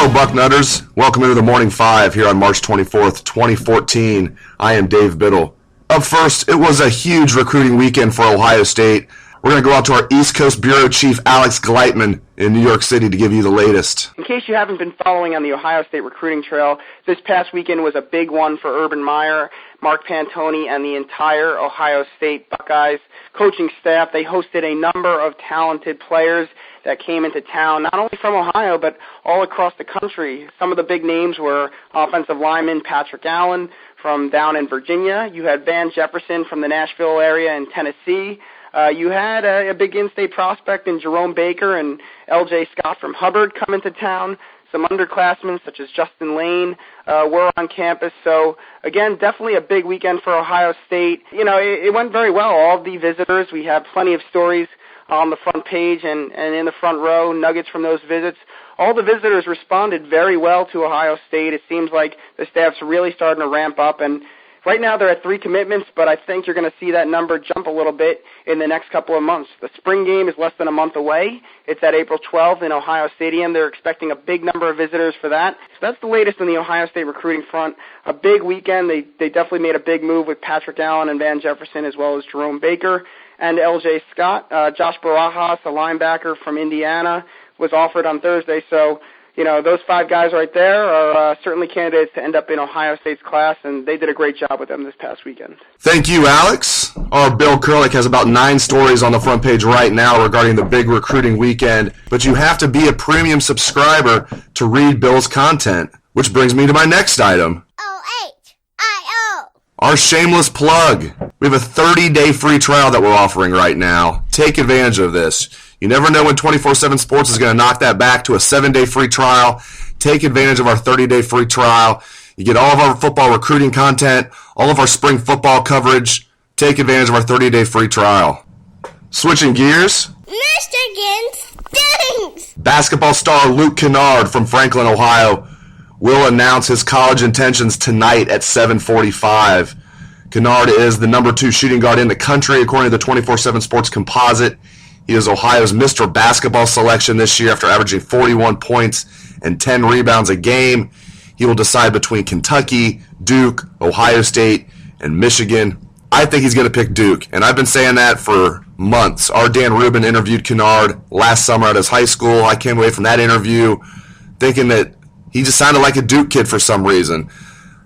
Hello, Bucknutters. Welcome into the Morning Five here on March 24th, 2014. I am Dave Biddle. Up first, it was a huge recruiting weekend for Ohio State. We're going to go out to our East Coast Bureau Chief, Alex Gleitman, in New York City to give you the latest. In case you haven't been following on the Ohio State recruiting trail, this past weekend was a big one for Urban Meyer, Mark Pantoni, and the entire Ohio State Buckeyes coaching staff. They hosted a number of talented players that came into town, not only from Ohio, but all across the country. Some of the big names were offensive lineman Patrick Allen from down in Virginia. You had Van Jefferson from the Nashville area in Tennessee. You had a big in-state prospect in Jerome Baker and L.J. Scott from Hubbard come into town. Some underclassmen, such as Justin Lane, were on campus. So, again, definitely a big weekend for Ohio State. You know, it went very well. All of the visitors, we have plenty of stories on the front page and in the front row, nuggets from those visits. All the visitors responded very well to Ohio State. It seems like the staff's really starting to ramp up, and right now they're at 3 commitments, but I think you're going to see that number jump a little bit in the next couple of months. The spring game is less than a month away. It's at April 12th in Ohio Stadium. They're expecting a big number of visitors for that. So that's the latest on the Ohio State recruiting front. A big weekend. They definitely made a big move with Patrick Allen and Van Jefferson as well as Jerome Baker and L.J. Scott. Josh Barajas, a linebacker from Indiana, was offered on Thursday. So, you know, those 5 guys right there are certainly candidates to end up in Ohio State's class, and they did a great job with them this past weekend. Thank you, Alex. Our Bill Kurlick has about 9 stories on the front page right now regarding the big recruiting weekend, but you have to be a premium subscriber to read Bill's content, which brings me to my next item. O-H-I-O. Our shameless plug. We have a 30-day free trial that we're offering right now. Take advantage of this. You never know when 24/7 Sports is going to knock that back to a 7-day free trial. Take advantage of our 30-day free trial. You get all of our football recruiting content, all of our spring football coverage. Take advantage of our 30-day free trial. Switching gears. Michigan stinks! Basketball star Luke Kennard from Franklin, Ohio, will announce his college intentions tonight at 7:45. Kennard is the number 2 shooting guard in the country, according to the 24/7 Sports composite. He is Ohio's Mr. Basketball selection this year after averaging 41 points and 10 rebounds a game. He will decide between Kentucky, Duke, Ohio State, and Michigan. I think he's going to pick Duke, and I've been saying that for months. Our Dan Rubin interviewed Kennard last summer at his high school. I came away from that interview thinking that he just sounded like a Duke kid for some reason.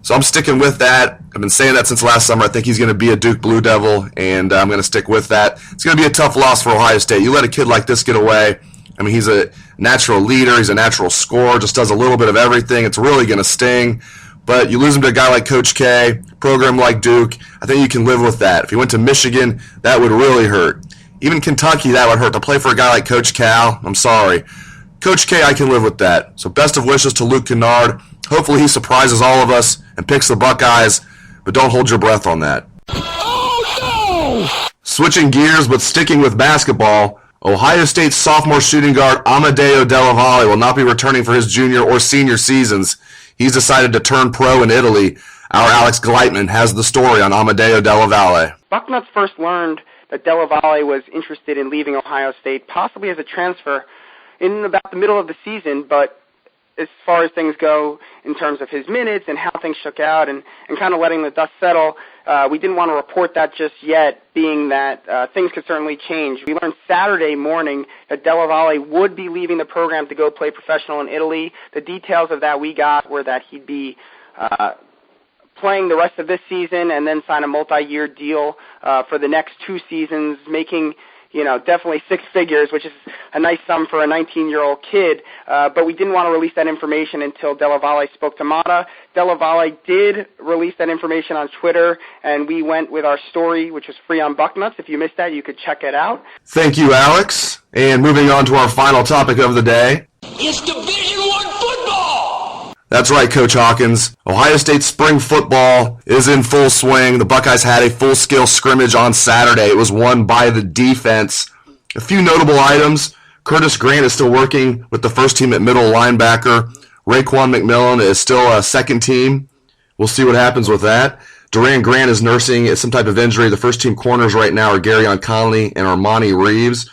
So I'm sticking with that. I've been saying that since last summer. I think he's going to be a Duke Blue Devil, and I'm going to stick with that. It's going to be a tough loss for Ohio State. You let a kid like this get away. I mean, he's a natural leader. He's a natural scorer, just does a little bit of everything. It's really going to sting. But you lose him to a guy like Coach K, program like Duke, I think you can live with that. If he went to Michigan, that would really hurt. Even Kentucky, that would hurt. To play for a guy like Coach Cal, I'm sorry. Coach K, I can live with that. So best of wishes to Luke Kennard. Hopefully he surprises all of us and picks the Buckeyes, but don't hold your breath on that. Oh, no! Switching gears, but sticking with basketball, Ohio State's sophomore shooting guard Amadeo Della Valle will not be returning for his junior or senior seasons. He's decided to turn pro in Italy. Our Alex Gleitman has the story on Amadeo Della Valle. Bucknuts first learned that Della Valle was interested in leaving Ohio State, possibly as a transfer, in about the middle of the season, but as far as things go in terms of his minutes and how things shook out and kind of letting the dust settle, we didn't want to report that just yet, being that things could certainly change. We learned Saturday morning that Della Valle would be leaving the program to go play professional in Italy. The details of that we got were that he'd be playing the rest of this season and then sign a multi-year deal for the next 2 seasons, making definitely 6 figures, which is a nice sum for a 19-year-old kid, but we didn't want to release that information until Della Valle spoke to Mata. Della Valle did release that information on Twitter, and we went with our story, which was free on Bucknuts. If you missed that, you could check it out. Thank you, Alex. And moving on to our final topic of the day. It's Division I football! That's right, Coach Hawkins. Ohio State spring football is in full swing. The Buckeyes had a full-scale scrimmage on Saturday. It was won by the defense. A few notable items. Curtis Grant is still working with the first team at middle linebacker. Raekwon McMillan is still a second team. We'll see what happens with that. Duran Grant is nursing some type of injury. The first team corners right now are Garyon Conley and Armani Reeves.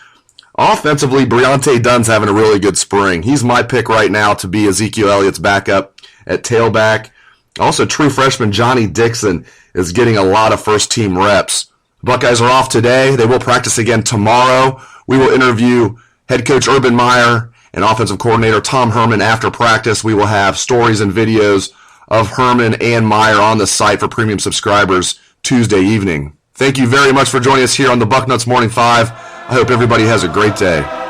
Offensively, Briante Dunn's having a really good spring. He's my pick right now to be Ezekiel Elliott's backup at tailback. Also, true freshman Johnny Dixon is getting a lot of first-team reps. Buckeyes are off today. They will practice again tomorrow. We will interview head coach Urban Meyer and offensive coordinator Tom Herman after practice. We will have stories and videos of Herman and Meyer on the site for premium subscribers Tuesday evening. Thank you very much for joining us here on the Bucknuts Morning 5. I hope everybody has a great day.